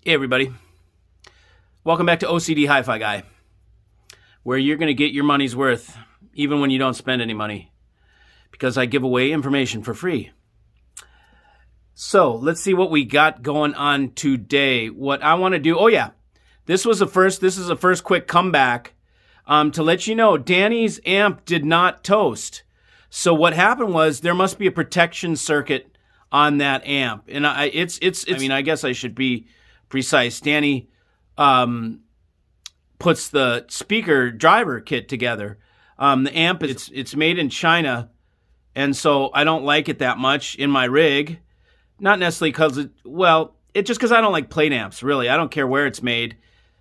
Hey everybody, welcome back to OCD Hi-Fi Guy, where you're going to get your money's worth even when you don't spend any money, because I give away information for free. So let's see what we got going on today. What I want to do, this is a first quick comeback to let you know Danny's amp did not toast. So what happened was there must be a protection circuit on that amp, and I guess I should be precise. Danny puts the speaker driver kit together. The amp it's made in China, and so I don't like it that much in my rig. Not necessarily it's just because I don't like plate amps. Really, I don't care where it's made.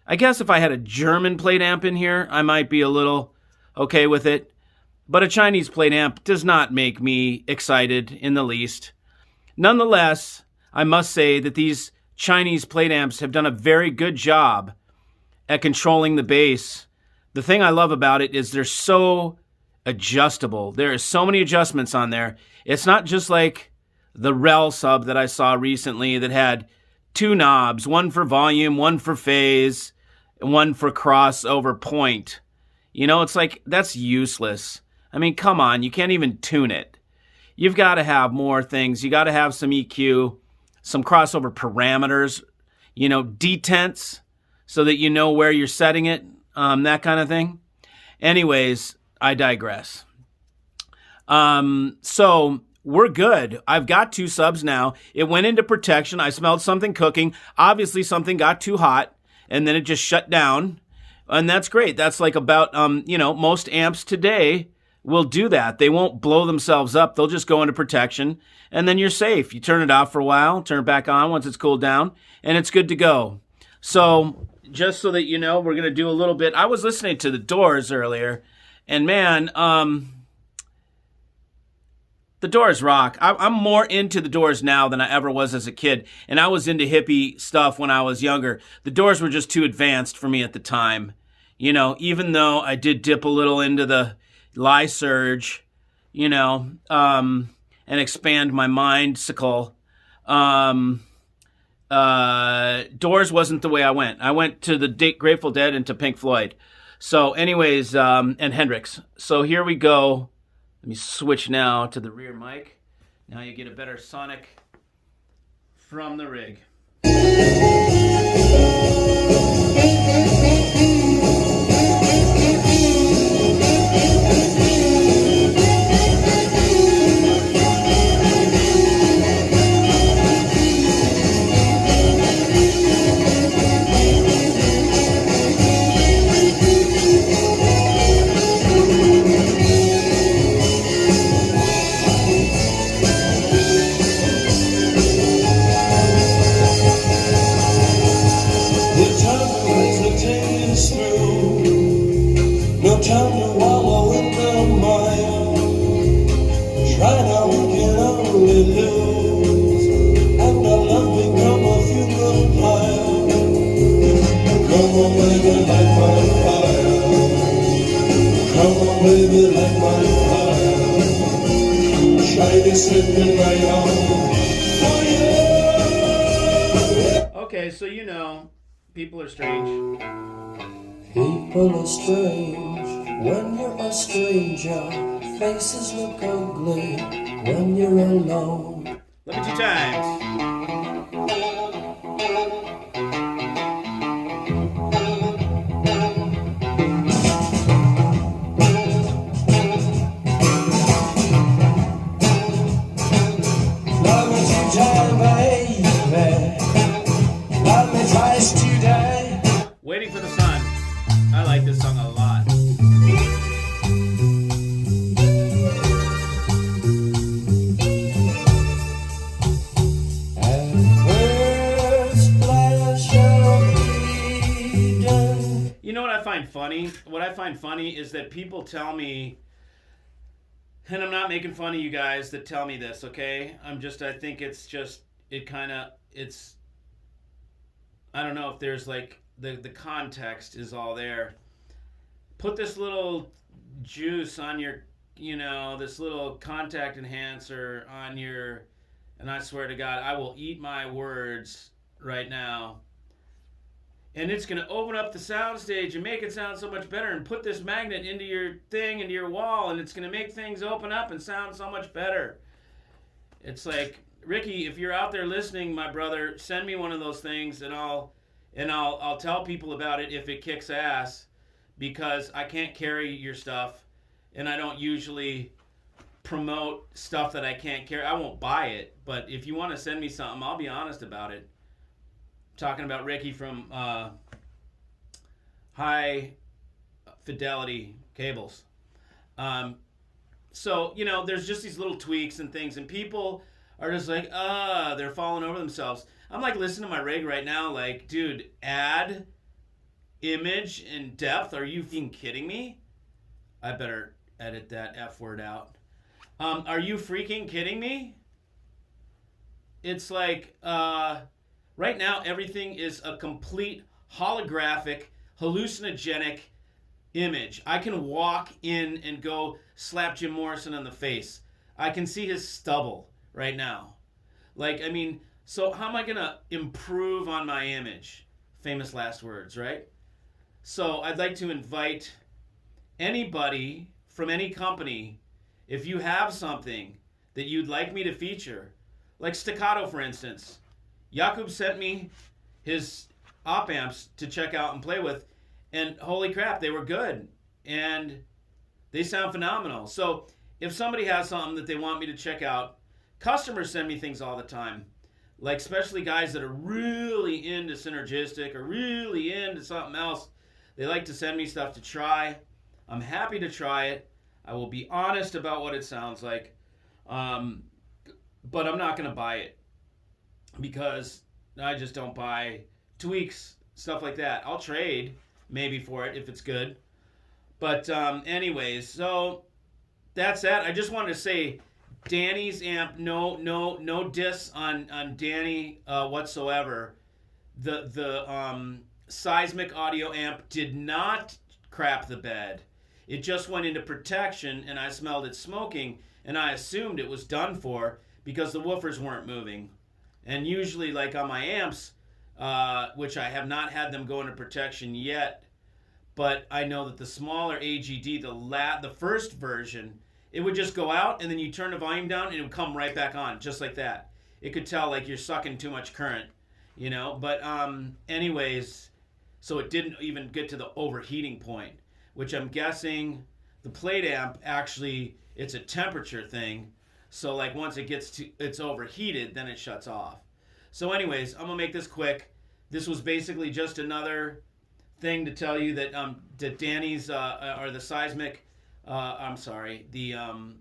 I guess if I had a German plate amp in here, I might be a little okay with it. But a Chinese plate amp does not make me excited in the least. Nonetheless, I must say that these Chinese plate amps have done a very good job at controlling the bass. The thing I love about it is they're so adjustable. There are so many adjustments on there. It's not just like the Rel sub that I saw recently that had two knobs, one for volume, one for phase, and one for crossover point. You know, it's like, that's useless. I mean, come on, you can't even tune it. You've got to have more things. You got to have some EQ, some crossover parameters, detents, so that you know where you're setting it, that kind of thing. Anyways, I digress. So we're good. I've got two subs now. It went into protection. I smelled something cooking. Obviously, something got too hot, and then it just shut down. And that's great. That's like about, most amps today will do that. They won't blow themselves up. They'll just go into protection, and then you're safe. You turn it off for a while, turn it back on once it's cooled down, and it's good to go. So just so that you know, we're going to do a little bit. I was listening to the Doors earlier, and man, the Doors rock. I'm more into the Doors now than I ever was as a kid, and I was into hippie stuff when I was younger. The Doors were just too advanced for me at the time. Even though I did dip a little into the Lyserge, and expand my mindsicle. Doors wasn't the way I went. I went to the Grateful Dead and to Pink Floyd. So anyways, and Hendrix. So here we go. Let me switch now to the rear mic. Now you get a better sonic from the rig. Okay, so people are strange. People are strange when you're a stranger. Faces look ugly when you're alone. Look at 2 times. Waiting for the Sun. I like this song a lot. You know what I find funny? What I find funny is that people tell me, and I'm not making fun of you guys that tell me this, okay? I think it's just, I don't know if there's like, the context is all there. Put this little juice on your, this little contact enhancer on your, and I swear to God, I will eat my words right now. and it's going to open up the soundstage and make it sound so much better, and put this magnet into your thing, into your wall, and it's going to make things open up and sound so much better. It's like, Ricky, if you're out there listening, my brother, send me one of those things, and I'll tell people about it if it kicks ass, because I can't carry your stuff, and I don't usually promote stuff that I can't carry. I won't buy it, but if you want to send me something, I'll be honest about it. I'm talking about Ricky from High Fidelity Cables. So, you know, there's just these little tweaks and things, and people are just like, they're falling over themselves. I'm like, listening to my rig right now, like, dude, add image and depth. Are you fucking kidding me? I better edit that F word out. Are you freaking kidding me? It's like, right now, everything is a complete holographic, hallucinogenic image. I can walk in and go slap Jim Morrison on the face. I can see his stubble right now. Like, I mean, so how am I going to improve on my image? Famous last words, right? So I'd like to invite anybody from any company, if you have something that you'd like me to feature, like Staccato, for instance. Jakub sent me his op amps to check out and play with, and holy crap, they were good, and they sound phenomenal. So if somebody has something that they want me to check out, customers send me things all the time, like especially guys that are really into synergistic or really into something else. They like to send me stuff to try. I'm happy to try it. I will be honest about what it sounds like, but I'm not going to buy it, because I just don't buy tweaks, stuff like that. I'll trade maybe for it if it's good. But anyways, so that's that. I just wanted to say, Danny's amp, no diss on Danny whatsoever. The seismic audio amp did not crap the bed. It just went into protection, and I smelled it smoking, and I assumed it was done for because the woofers weren't moving. And usually, like on my amps, which I have not had them go into protection yet, but I know that the smaller AGD, the first version, it would just go out, and then you turn the volume down, and it would come right back on, just like that. It could tell like you're sucking too much current, you know. But anyways, so it didn't even get to the overheating point, which I'm guessing the plate amp actually, it's a temperature thing. So like once it gets to, it's overheated, then it shuts off. So anyways, I'm gonna make this quick. This was basically just another thing to tell you that that Danny's or the seismic, the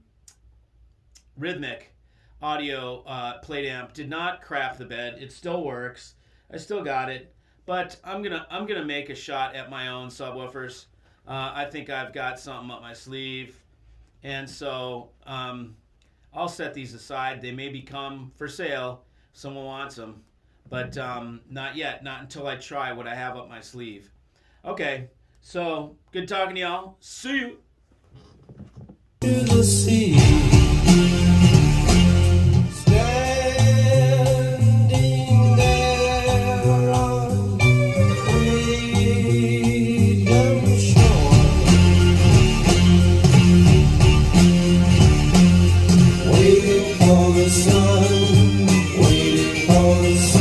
rhythmic audio plate amp did not crap the bed. It still works. I still got it, but I'm gonna make a shot at my own subwoofers. I think I've got something up my sleeve, and so I'll set these aside. They may become for sale if someone wants them, but not yet. Not until I try what I have up my sleeve. Okay, so good talking to y'all. See you. To the sea, standing there on freedom shore, waiting for the sun, waiting for the sun.